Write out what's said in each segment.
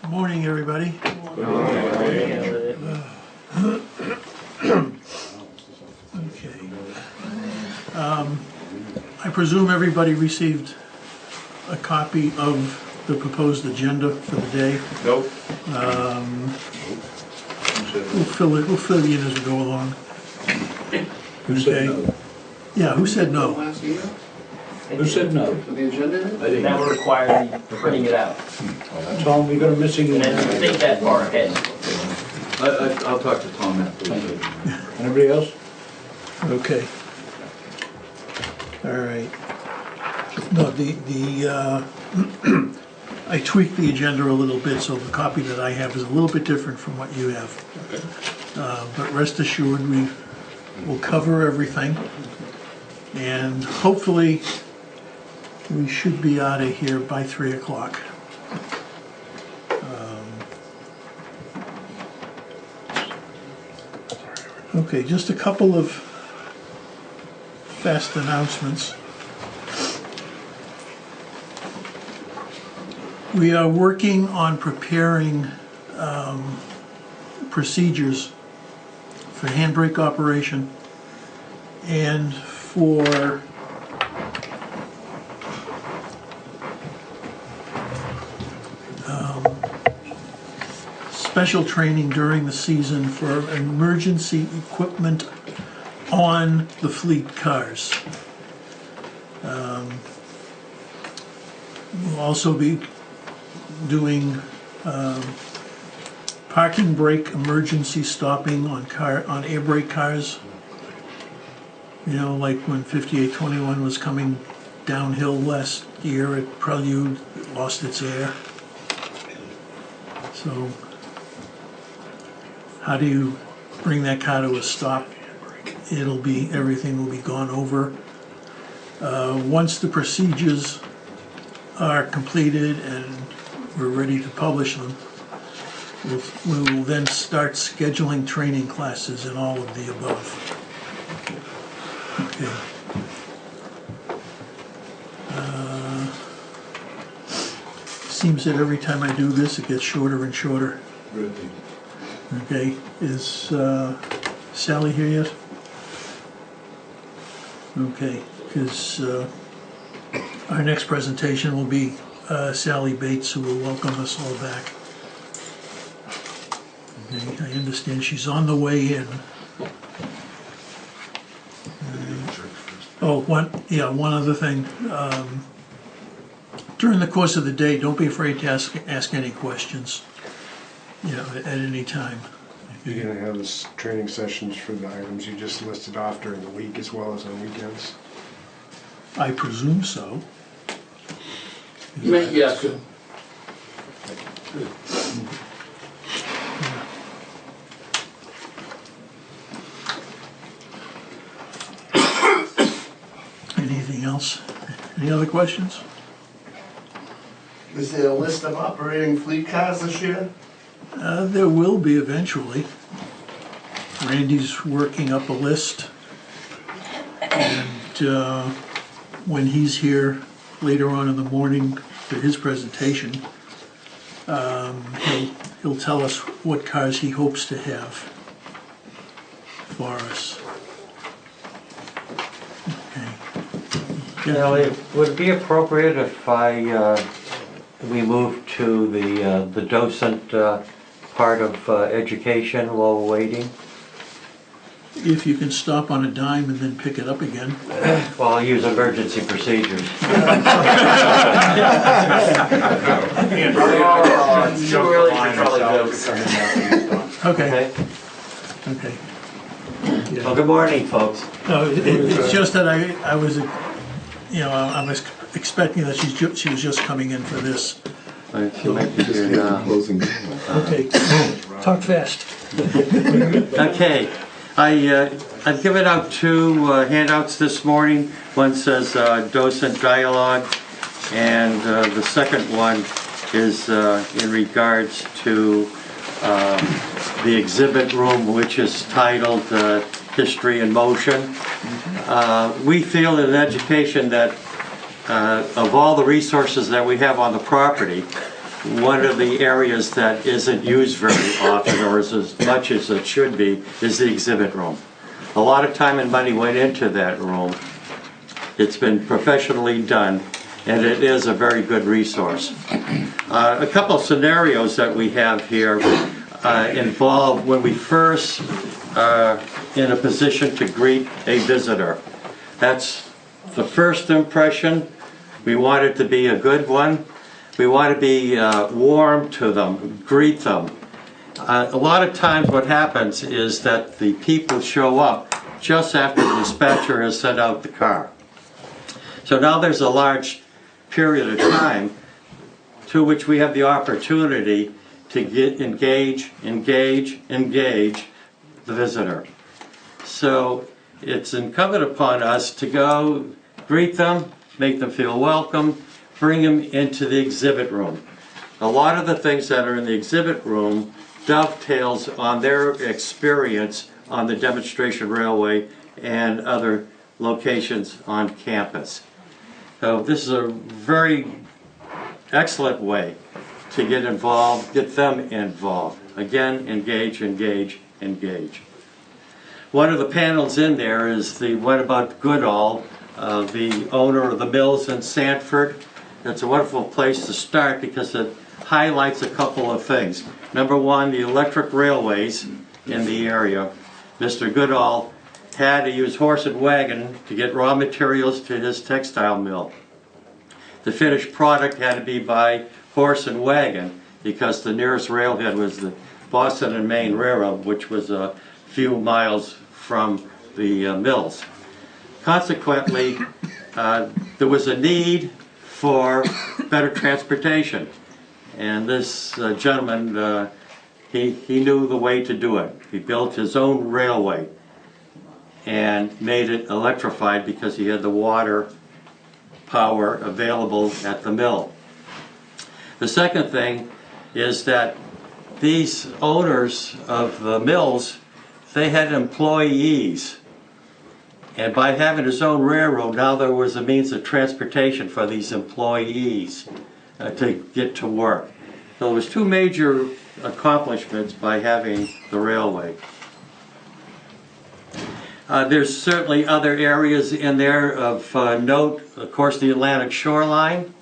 Good morning, everybody. Okay. I presume everybody received a copy of the proposed agenda for the day. Nope. We'll fill you in as we go along. Who said no? Yeah, who said no? Last email Who said no? for the agenda? I didn't. That would require me printing it out. Tom, we got a missing And one. then think that far ahead. I'll talk to Tom after. Anybody else? Okay. All right. No, I tweaked the agenda a little bit, so the copy that I have is a little bit different from what you have. But rest assured, we will cover everything. And hopefully, we should be out of here by 3 o'clock. Okay, just a couple of fast announcements. We are working on preparing procedures for handbrake operation and for special training during the season for emergency equipment on the fleet cars. We'll also be doing parking brake emergency stopping on air brake cars. You know, like when 5821 was coming downhill last year at Prelude, it lost its air. So how do you bring that car to a stop? Everything will be gone over. Once the procedures are completed and we're ready to publish them, we will then start scheduling training classes and all of the above. Okay. Seems that every time I do this, it gets shorter and shorter. Really? Okay, is Sally here yet? Okay, because our next presentation will be Sally Bates, who will welcome us all back. Okay, I understand she's on the way in. One other thing. During the course of the day, don't be afraid to ask any questions, at any time. You're going to have this training sessions for the items you just listed off during the week as well as on weekends? I presume so. Yes. Anything else? Any other questions? Is there a list of operating fleet cars this year? There will be eventually. Randy's working up a list, and when he's here later on in the morning for his presentation, he'll tell us what cars he hopes to have for us. Okay. Ellie, would it be appropriate if we move to the docent part of education while we're waiting? If you can stop on a dime and then pick it up again. Well, I'll use emergency procedures. It's too early for trolley jokes. Okay. Okay. Yeah. Well, good morning, folks. No, it's just that I was, I was expecting that she was just coming in for this. She might be here now. Okay, talk fast. Okay, I've given out two handouts this morning. One says docent dialogue, and the second one is in regards to the exhibit room, which is titled History in Motion. We feel in education that of all the resources that we have on the property, one of the areas that isn't used very often, or is as much as it should be, is the exhibit room. A lot of time and money went into that room. It's been professionally done, and it is a very good resource. A couple of scenarios that we have here involve when we first are in a position to greet a visitor. That's the first impression. We want it to be a good one. We want to be warm to them, greet them. A lot of times what happens is that the people show up just after the dispatcher has sent out the car. So now there's a large period of time to which we have the opportunity to engage the visitor. So it's incumbent upon us to go greet them, make them feel welcome, bring them into the exhibit room. A lot of the things that are in the exhibit room dovetails on their experience on the demonstration railway and other locations on campus. So this is a very excellent way to get involved, get them involved. Again, engage. One of the panels in there is the one about Goodall, the owner of the mills in Sanford. It's a wonderful place to start because it highlights a couple of things. Number one, the electric railways in the area. Mr. Goodall had to use horse and wagon to get raw materials to his textile mill. The finished product had to be by horse and wagon because the nearest railhead was the Boston and Maine Railroad, which was a few miles from the mills. Consequently, there was a need for better transportation, and this gentleman, he knew the way to do it. He built his own railway and made it electrified because he had the water power available at the mill. The second thing is that these owners of the mills, they had employees. And by having his own railroad, now there was a means of transportation for these employees to get to work. So there was two major accomplishments by having the railway. There's certainly other areas in there of note. Of course, the Atlantic shoreline.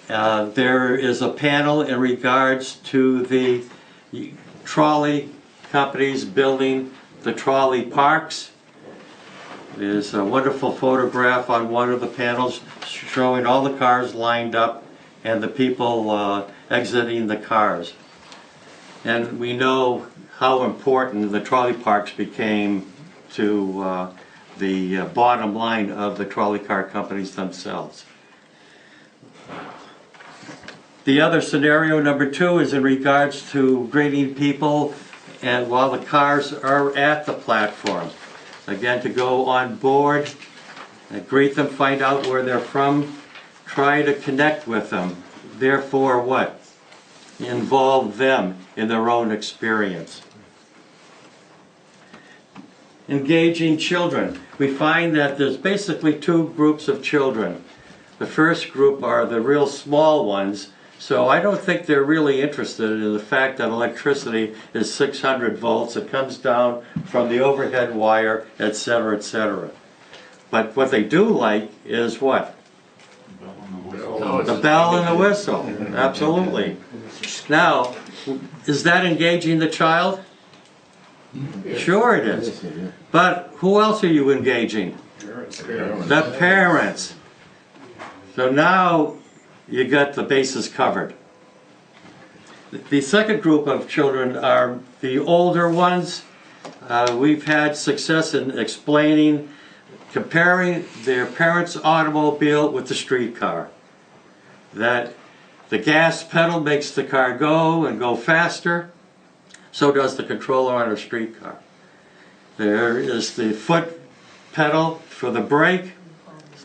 There is a panel in regards to the trolley companies building the trolley parks. There's a wonderful photograph on one of the panels showing all the cars lined up and the people exiting the cars. And we know how important the trolley parks became to the bottom line of the trolley car companies themselves. The other scenario, number two, is in regards to greeting people and while the cars are at the platform. Again, to go on board, greet them, find out where they're from, try to connect with them. Therefore, what? Involve them in their own experience. Engaging children. We find that there's basically two groups of children. The first group are the real small ones, so I don't think they're really interested in the fact that electricity is 600 volts. It comes down from the overhead wire, etc., etc. But what they do like is what? The bell and the whistle. Absolutely. Now, is that engaging the child? Sure it is. But who else are you engaging? The parents. So now you got the bases covered. The second group of children are the older ones. We've had success in explaining, comparing their parents' automobile with the streetcar. That the gas pedal makes the car go and go faster. So does the controller on a streetcar. There is the foot pedal for the brake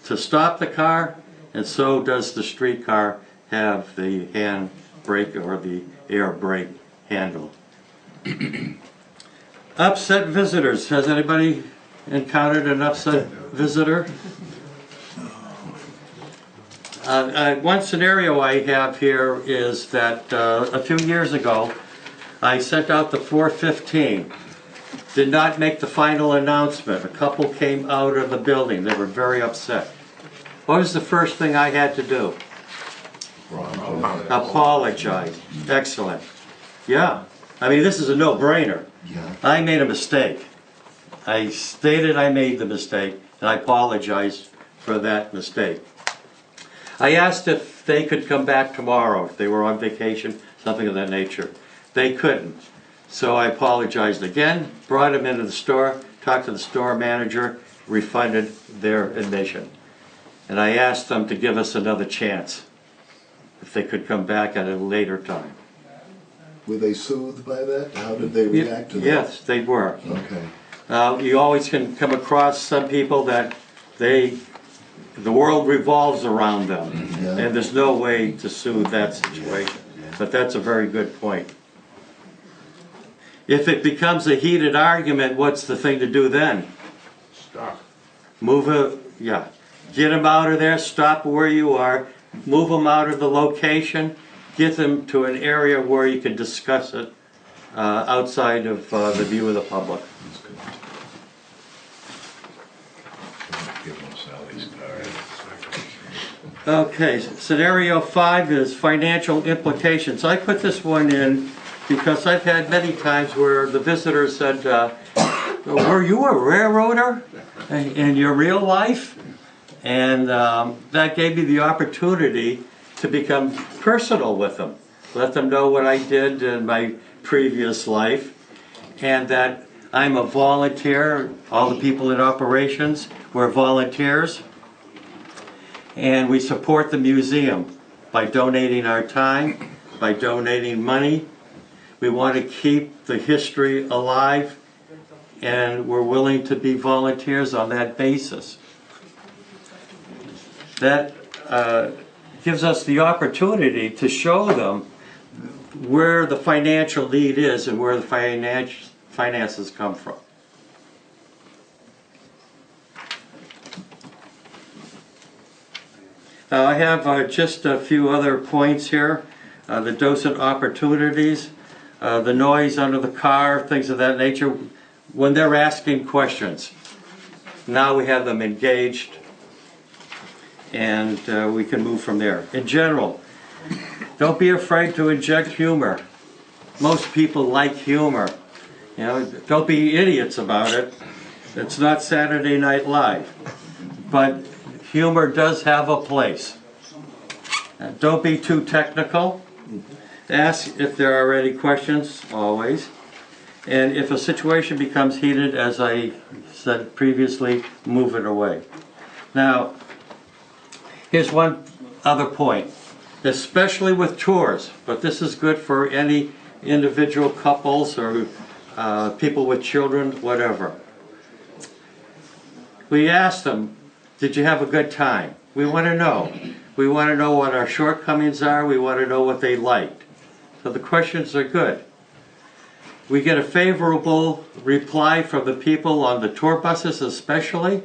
to stop the car, and so does the streetcar have the hand brake or the air brake handle. Upset visitors. Has anybody encountered an upset visitor? One scenario I have here is that a few years ago, I sent out the 415. Did not make the final announcement. A couple came out of the building. They were very upset. What was the first thing I had to do? Apologize. Excellent. Yeah. I mean, this is a no-brainer. I made a mistake. I stated I made the mistake, and I apologized for that mistake. I asked if they could come back tomorrow, if they were on vacation, something of that nature. They couldn't. So I apologized again, brought them into the store, talked to the store manager, refunded their admission. And I asked them to give us another chance, if they could come back at a later time. Were they soothed by that? How did they react to that? Yes, they were. Okay. You always can come across some people that the world revolves around them, Yeah. and there's no way to soothe that situation. But that's a very good point. If it becomes a heated argument, what's the thing to do then? Stop. Move it, yeah. Get them out of there, stop where you are, move them out of the location, get them to an area where you can discuss it outside of the view of the public. Give them Sally's card. Okay, scenario 5 is financial implications. I put this one in because I've had many times where the visitor said, were you a railroader in your real life? And that gave me the opportunity to become personal with them. Let them know what I did in my previous life, and that I'm a volunteer. All the people in operations, we're volunteers. And we support the museum by donating our time, by donating money. We want to keep the history alive, and we're willing to be volunteers on that basis. That gives us the opportunity to show them where the financial need is and where the finances come from. I have just a few other points here. The docent opportunities, the noise under the car, things of that nature. When they're asking questions, now we have them engaged, and we can move from there. In general, don't be afraid to inject humor. Most people like humor. You know, don't be idiots about it. It's not Saturday Night Live. But humor does have a place. Don't be too technical. Ask if there are any questions, always. And if a situation becomes heated, as I said previously, move it away. Now, here's one other point, especially with tours, but this is good for any individual couples or people with children, whatever. We ask them, did you have a good time? We want to know. We want to know what our shortcomings are. We want to know what they liked. So the questions are good. We get a favorable reply from the people on the tour buses especially.